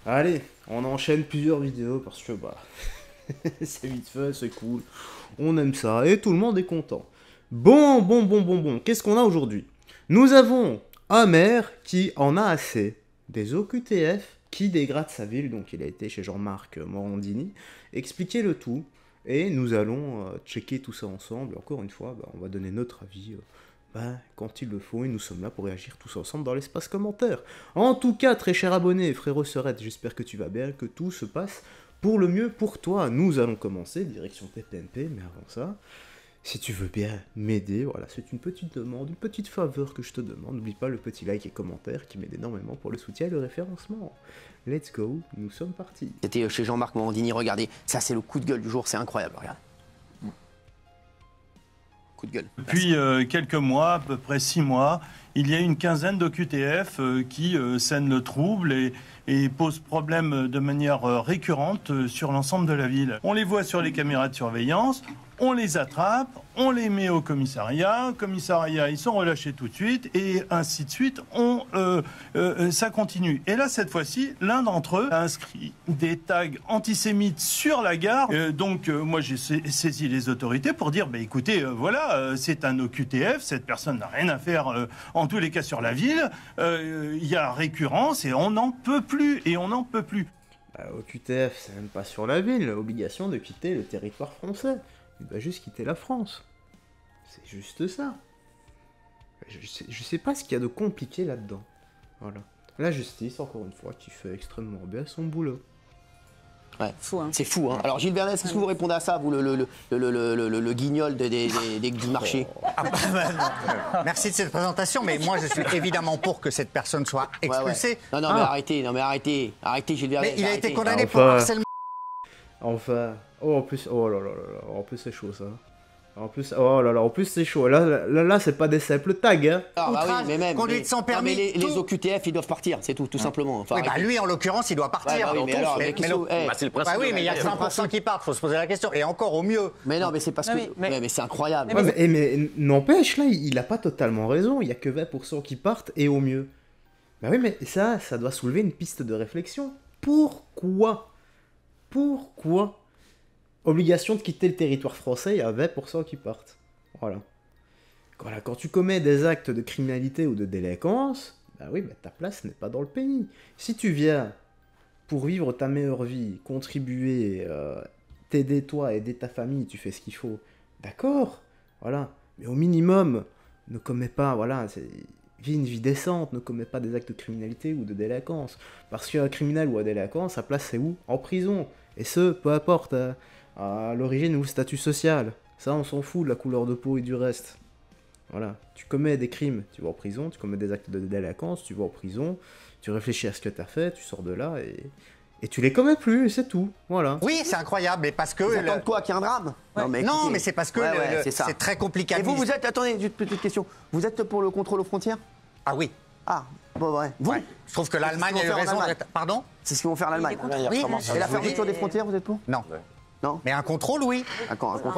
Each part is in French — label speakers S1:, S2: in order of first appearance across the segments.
S1: Allez, on enchaîne plusieurs vidéos parce que bah c'est vite fait, c'est cool, on aime ça et tout le monde est content. Bon, qu'est-ce qu'on a aujourd'hui? Nous avons un maire qui en a assez des OQTF qui dégradent sa ville, donc il a été chez Jean-Marc Morandini, expliquer le tout et nous allons checker tout ça ensemble. Encore une fois, on va donner notre avis quand il le faut et nous sommes là pour réagir tous ensemble dans l'espace commentaire. En tout cas, très cher abonné, frérot Serette, j'espère que tu vas bien, que tout se passe pour le mieux pour toi. Nous allons commencer, direction TPMP, mais avant ça, si tu veux bien m'aider, voilà, c'est une petite demande, une petite faveur que je te demande. N'oublie pas le petit like et commentaire qui m'aide énormément pour le soutien et le référencement. Let's go, nous sommes partis.
S2: C'était chez Jean-Marc Morandini, regardez, ça c'est le coup de gueule du jour, c'est incroyable, regarde. Coup de gueule.
S3: Depuis quelques mois, à peu près 6 mois, il y a une quinzaine d'OQTF qui sènent le trouble et posent problème de manière récurrente sur l'ensemble de la ville. On les voit sur les caméras de surveillance, on les attrape, on les met au commissariat, ils sont relâchés tout de suite, et ainsi de suite, ça continue. Et là, cette fois-ci, l'un d'entre eux a inscrit des tags antisémites sur la gare. Moi, j'ai saisi les autorités pour dire, écoutez, voilà, c'est un OQTF, cette personne n'a rien à faire, en tous les cas, sur la ville. Il y a récurrence, et on n'en peut plus,
S1: OQTF, c'est même pas sur la ville, obligation de quitter le territoire français. Il doit juste quitter la France. C'est juste ça. Je sais pas ce qu'il y a de compliqué là-dedans. Voilà. La justice, encore une fois, qui fait extrêmement bien son boulot.
S2: Ouais, fou, hein. C'est fou, hein. Alors Gilles Vernet, est-ce que vous répondez à ça, vous, le guignol du marché?
S4: Merci de cette présentation, mais moi je suis évidemment pour que cette personne soit expulsée.
S2: Ouais. Non, mais arrêtez, Gilles Vernet.
S4: Mais il a été condamné
S1: enfin,
S4: pour harcèlement.
S1: Enfin, en plus c'est chaud ça. En plus c'est chaud. Là c'est pas des simples tags, hein.
S4: Outrage,
S2: mais même,
S4: conduite sans permis.
S2: Les OQTF, ils doivent partir, c'est tout simplement. Enfin,
S4: lui en l'occurrence, il doit partir.
S2: c'est le principe.
S4: Mais il y a 100% qui partent, faut se poser la question. Et encore au mieux.
S2: Mais non, mais c'est parce que. Mais c'est incroyable.
S1: Mais n'empêche, là, il a pas totalement raison. Il y a que 20% qui partent et au mieux. Bah oui, mais ça doit soulever une piste de réflexion. Pourquoi obligation de quitter le territoire français, il y a 20% qui partent. Voilà. Quand tu commets des actes de criminalité ou de délinquance, ta place n'est pas dans le pays. Si tu viens pour vivre ta meilleure vie, contribuer, t'aider toi, aider ta famille, tu fais ce qu'il faut, d'accord, voilà. Mais au minimum, ne commets pas, vis une vie décente, ne commets pas des actes de criminalité ou de délinquance. Parce qu'un criminel ou un délinquant, sa place c'est où? En prison. Et ce, peu importe, à l'origine ou le statut social. Ça, on s'en fout de la couleur de peau et du reste. Voilà. Tu commets des crimes, tu vas en prison. Tu commets des actes de délinquance, tu vas en prison. Tu réfléchis à ce que tu as fait, tu sors de là et tu les commets plus, et c'est tout. Voilà.
S4: Oui, c'est incroyable, mais parce que...
S2: Vous attendez quoi, qu'il y ait un drame?
S4: Non, mais c'est parce que c'est très compliqué.
S2: Et vous êtes... Attendez, une petite question. Vous êtes pour le contrôle aux frontières?
S4: Ah oui.
S2: Ah, bon, ouais. Vous
S4: Je trouve que l'Allemagne a eu raison. Pardon?
S2: C'est ce qu'ils vont faire l'Allemagne.
S4: Oui.
S2: Et la fermeture des frontières, vous êtes pour?
S4: Non.
S2: Non.
S4: Mais un contrôle, oui.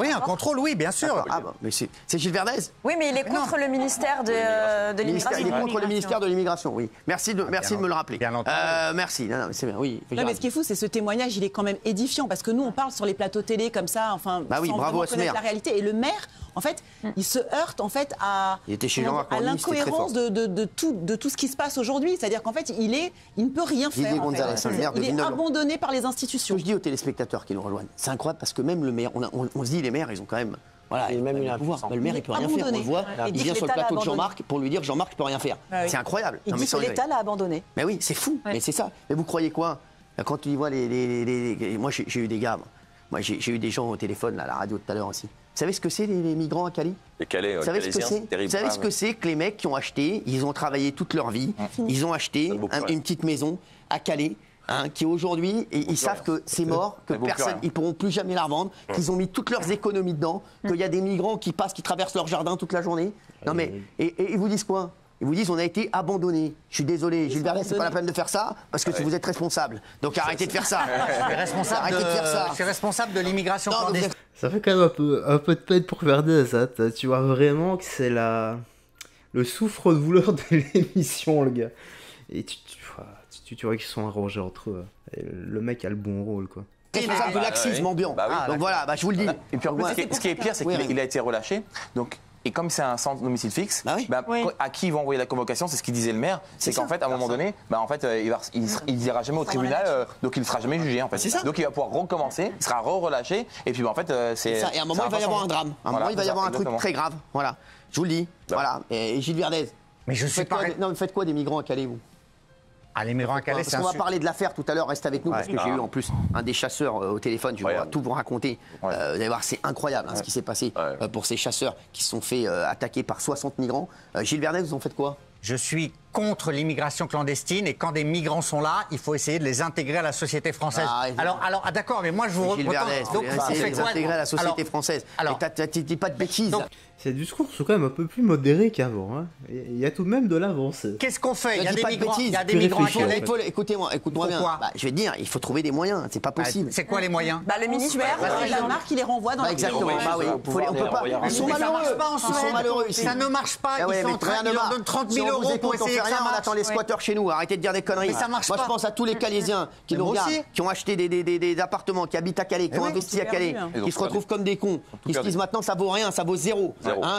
S4: Oui, un contrôle, oui, bien sûr.
S2: Mais c'est Gilles Verdez?
S5: Oui, mais il est contre le ministère de l'immigration.
S2: Il est contre le ministère de l'immigration, oui. Merci de me le rappeler.
S4: Bien entendu.
S2: Merci. Non, mais c'est bien, oui.
S6: Non, mais ce qui est fou, c'est ce témoignage, il est quand même édifiant parce que nous, on parle sur les plateaux télé comme ça, sans
S2: bravo à ce maire.
S6: la réalité. Et le maire, en fait, il se heurte à l'incohérence de tout ce qui se passe aujourd'hui. C'est-à-dire qu'en fait, il ne peut rien faire. Il est abandonné par les institutions.
S2: Ce que je dis aux téléspectateurs qui nous rejoignent, c'est incroyable parce que même le maire, on se dit les maires, ils ont quand même. Voilà, il a un pouvoir. Le maire, il peut rien faire. On le voit. Il vient sur le plateau de Jean-Marc pour lui dire Jean-Marc peut rien faire. C'est incroyable.
S5: Il dit que l'État l'a abandonné.
S2: Mais oui, c'est fou. Mais c'est ça. Mais vous croyez quoi? Quand tu vois moi, j'ai eu des gars. Moi, j'ai eu des gens au téléphone, à la radio tout à l'heure aussi. Vous savez ce que c'est les migrants à Calais?
S7: Les Calais,
S2: vous savez ce que c'est? Vous savez ce que c'est que les mecs qui ont acheté, ils ont travaillé toute leur vie, ils ont acheté une petite maison à Calais. Qui aujourd'hui, ils savent que c'est mort, que personne, ils pourront plus jamais la revendre, qu'ils ont mis toutes leurs économies dedans, qu'il y a des migrants qui passent, qui traversent leur jardin toute la journée. Non mais, et ils vous disent quoi? Ils vous disent on a été abandonnés. Je suis désolé, Gilles Vernet, c'est pas la peine de faire ça parce que vous êtes responsable. Donc arrêtez de faire ça.
S4: Je suis responsable de l'immigration clandestine.
S1: Ça fait quand même un peu de peine pour Vernet, ça. Tu vois vraiment que c'est le souffre-douleur de l'émission, le gars. Et tu tu vois qu'ils sont arrangés entre eux. Et le mec a le bon rôle, quoi.
S2: Responsable de laxisme ambiant. Donc voilà, je vous le dis.
S7: Et puis en plus, ce qui est pire, c'est qu'il a été relâché. Donc, et comme c'est un centre domicile fixe, à qui ils vont envoyer la convocation, c'est ce qu'il disait le maire, c'est qu'en fait, à un moment donné, il n'ira jamais au tribunal, donc il ne sera jamais jugé. En fait.
S2: C'est ça.
S7: Donc il va pouvoir recommencer, il sera relâché, et puis en fait, c'est.
S2: Et à un moment, il va y avoir un drame. À un moment, il va y avoir un truc très grave. Voilà, je vous le dis. Voilà. Et Gilles Verdez.
S4: Mais je suis pas.
S2: Non, vous faites quoi des migrants à Calais, vous?
S4: Ah, les migrants à Calais, c'est
S2: Parce qu'on va parler de l'affaire tout à l'heure, reste avec nous, parce que j'ai eu en plus un des chasseurs au téléphone, je vais tout vous raconter. Vous allez voir, c'est incroyable ce qui s'est passé pour ces chasseurs qui se sont fait attaquer par 60 migrants. Gilles Verdez, vous en faites quoi?
S4: Je suis contre l'immigration clandestine et quand des migrants sont là, il faut essayer de les intégrer à la société française. Alors d'accord, mais moi je vous
S2: Gilles Verdez,
S4: donc
S2: essayer de les intégrer à la société française. Alors, tu dis pas de bêtises.
S1: Ces discours sont quand même un peu plus modérés qu'avant. Hein. Il y a tout de même de l'avancée.
S4: Qu'est-ce qu'on fait? Il y a des
S2: migrants à Calais. Écoutez-moi bien. Je vais te dire, il faut trouver des moyens. C'est pas possible.
S4: C'est quoi les moyens?
S5: Le ministère,
S6: le Danemark, il les renvoie dans la
S2: exactement. On peut pas. Ils sont malheureux.
S4: Ça ne marche pas. Ils sont en train de leur donner 30 000 euros pour essayer que ça marche.
S2: On attend les squatteurs chez nous. Arrêtez de dire des conneries. Moi, je pense à tous les Calaisiens qui nous regardent, qui ont acheté des appartements, qui habitent à Calais, qui ont investi à Calais, qui se retrouvent comme des cons, qui se disent maintenant ça vaut rien, ça vaut zéro.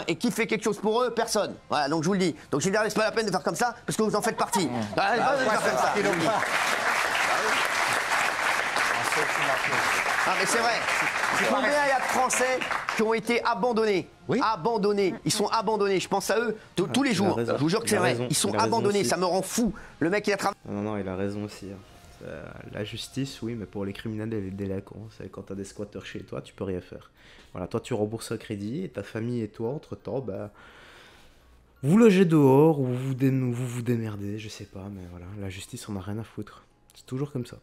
S2: Et qui fait quelque chose pour eux? Personne. Voilà, donc je vous le dis. Donc Gilles Verdez, c'est pas la peine de faire comme ça parce que vous en faites partie. Allez, pas de faire comme ça. Ah mais c'est vrai. Combien il y a de Français qui ont été abandonnés? Abandonnés. Ils sont abandonnés. Je pense à eux tous les jours. Je vous jure que c'est vrai. Ils sont abandonnés. Ça me rend fou. Le mec, il a travaillé.
S1: Non, il a raison aussi. La justice, oui, mais pour les criminels et les délinquants, c'est quand t'as des squatteurs chez toi, tu peux rien faire. Voilà, toi, tu rembourses un crédit et ta famille et toi, entre-temps, vous logez dehors ou vous vous démerdez, je sais pas, mais voilà, la justice, on a rien à foutre. C'est toujours comme ça.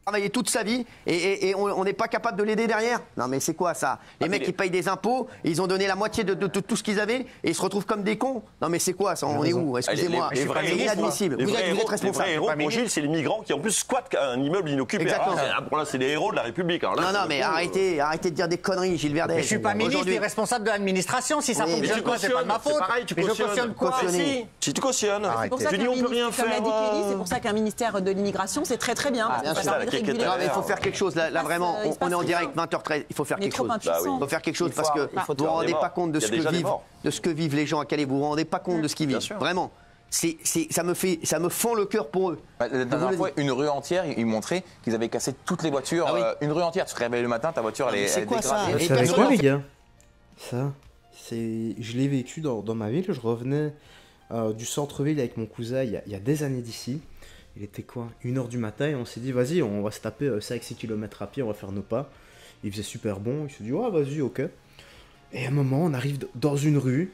S2: Travaillé toute sa vie et on n'est pas capable de l'aider derrière. Non mais c'est quoi ça? Les mecs qui payent des impôts, ils ont donné la moitié de tout ce qu'ils avaient et ils se retrouvent comme des cons. Non mais c'est quoi ça? On est où? Excusez-moi, c'est inadmissible. Vous êtes responsable.
S8: Les vrais héros pour Gilles, c'est les migrants qui en plus squattent un immeuble inoccupé. Pour là, c'est les héros de la République. Non
S2: mais arrêtez de dire des conneries, Gilles Verdez.
S4: Je suis pas ministre, je suis responsable de l'administration. Si ça fonctionne pas, c'est pas de ma faute.
S8: Pareil, tu cautionnes quoi? Si tu cautionnes, tu dis on peut rien faire.
S6: C'est pour ça qu'un ministère de l'immigration, c'est très bien.
S2: Il faut faire quelque chose, là vraiment, on est en direct, 20h13, il faut faire quelque chose. Il faut faire quelque chose parce que vous ne vous rendez pas compte de ce que vivent les gens à Calais, vous ne vous rendez pas compte de ce qu'ils vivent, vraiment. Ça me fend le cœur pour eux.
S7: La dernière fois, une rue entière, ils montraient qu'ils avaient cassé toutes les voitures. Une rue entière, tu te réveilles le matin, ta voiture elle est dégradée.
S1: Vous savez quoi les gars? Ça, je l'ai vécu dans ma ville, je revenais du centre-ville avec mon cousin il y a des années d'ici. Il était quoi? 1h du matin et on s'est dit vas-y, on va se taper 5-6 km à pied, on va faire nos pas. Il faisait super bon, il s'est dit ouais vas-y, ok. Et à un moment on arrive dans une rue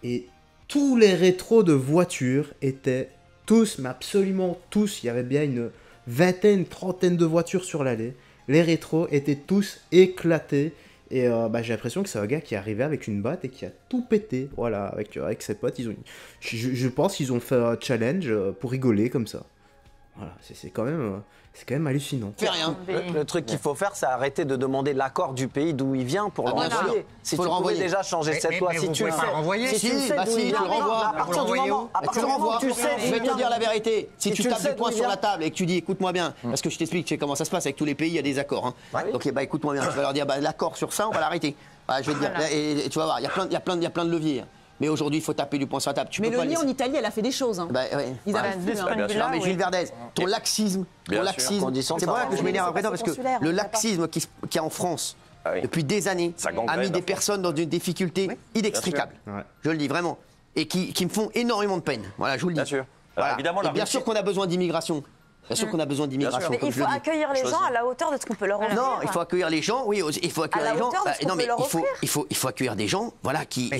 S1: et tous les rétros de voitures étaient tous, mais absolument tous, il y avait bien une vingtaine, trentaine de voitures sur l'allée. Les rétros étaient tous éclatés. Et j'ai l'impression que c'est un gars qui est arrivé avec une batte et qui a tout pété. Voilà, avec ses potes. Je pense qu'ils ont fait un challenge pour rigoler comme ça. Voilà, c'est quand même hallucinant.
S2: Fais rien.
S9: Le truc qu'il faut faire, c'est arrêter de demander l'accord du pays d'où il vient pour le renvoyer. Si tu pouvais déjà changer cette loi, si tu le sais.
S2: Si tu le renvoies. À partir du moment où tu sais, je vais te dire la vérité. Si tu tapes du poing sur la table et que tu dis écoute-moi bien, parce que je t'explique, tu sais comment ça se passe avec tous les pays, il y a des accords. Donc écoute-moi bien, je vais leur dire l'accord sur ça, on va l'arrêter. Je vais te dire, et tu vas voir, il y a plein de leviers. Mais aujourd'hui, il faut taper du poing sur la table.
S6: Mélanie, en Italie, elle a fait des choses. Ils arrivent plus.
S2: Non, mais Gilles Verdez, ton laxisme, c'est pour ça que je m'énerve après toi, parce que le laxisme qu'il y a en France depuis des années a mis des personnes dans une difficulté inextricable. Je le dis vraiment. Et qui me font énormément de peine. Voilà, je vous le dis. Bien sûr. Voilà. Bien sûr qu'on a besoin d'immigration. Bien sûr qu'on a besoin d'immigration.
S5: Mais il faut accueillir les gens à la hauteur de ce qu'on peut leur offrir.
S2: Non, il faut accueillir les gens, oui, il faut accueillir les gens. Non, mais il faut accueillir des gens, voilà, qui.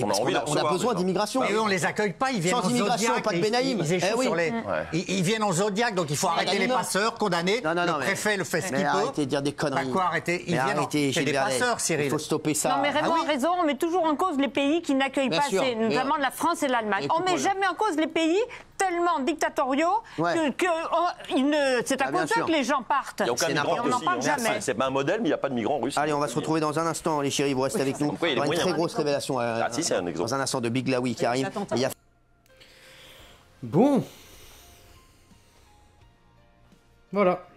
S2: On a besoin d'immigration.
S4: Mais eux, on les accueille pas, ils viennent
S2: sans immigration, pas de Benaïm.
S4: Ils viennent en Zodiac, donc il faut arrêter les passeurs, condamner. Le préfet le fait ce qu'il peut.
S2: Arrêtez de dire des conneries.
S4: Quoi, arrêtez.
S2: C'est des passeurs, Cyril. Il faut stopper ça.
S10: Non, mais Raymond a raison, on met toujours en cause les pays qui n'accueillent pas assez, notamment la France et l'Allemagne. On met jamais en cause les pays tellement dictatoriaux que c'est à cause que les gens partent.
S8: Il n'y a aucun migrant
S10: on n'en parle jamais.
S8: C'est pas un modèle, mais il n'y a pas de migrants russes.
S2: Allez, on va se retrouver dans un instant, les chéris, vous restez avec nous. Il y aura une très grosse révélation dans un instant de Big Laoui qui arrive.
S1: Bon. Voilà.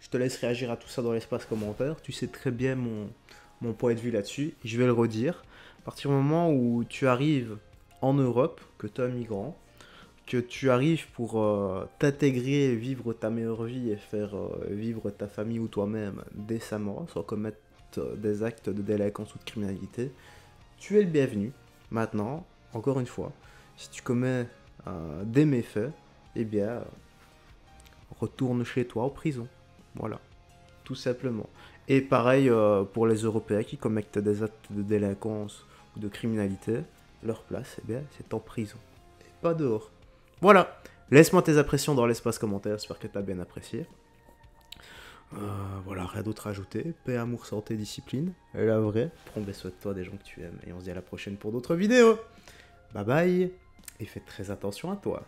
S1: Je te laisse réagir à tout ça dans l'espace commentaire. Tu sais très bien mon point de vue là-dessus. Je vais le redire. À partir du moment où tu arrives en Europe, que tu es un migrant, que tu arrives pour t'intégrer, vivre ta meilleure vie et faire vivre ta famille ou toi-même décemment, sans commettre des actes de délinquance ou de criminalité, tu es le bienvenu. Maintenant, encore une fois, si tu commets des méfaits, eh bien, retourne chez toi en prison. Voilà, tout simplement. Et pareil pour les Européens qui commettent des actes de délinquance ou de criminalité, leur place, eh bien, c'est en prison, et pas dehors. Voilà, laisse-moi tes impressions dans l'espace commentaire, j'espère que tu as bien apprécié. Voilà, rien d'autre à ajouter. Paix, amour, santé, discipline. Et la vraie, prends des soins de toi, des gens que tu aimes. Et on se dit à la prochaine pour d'autres vidéos. Bye bye, et fais très attention à toi.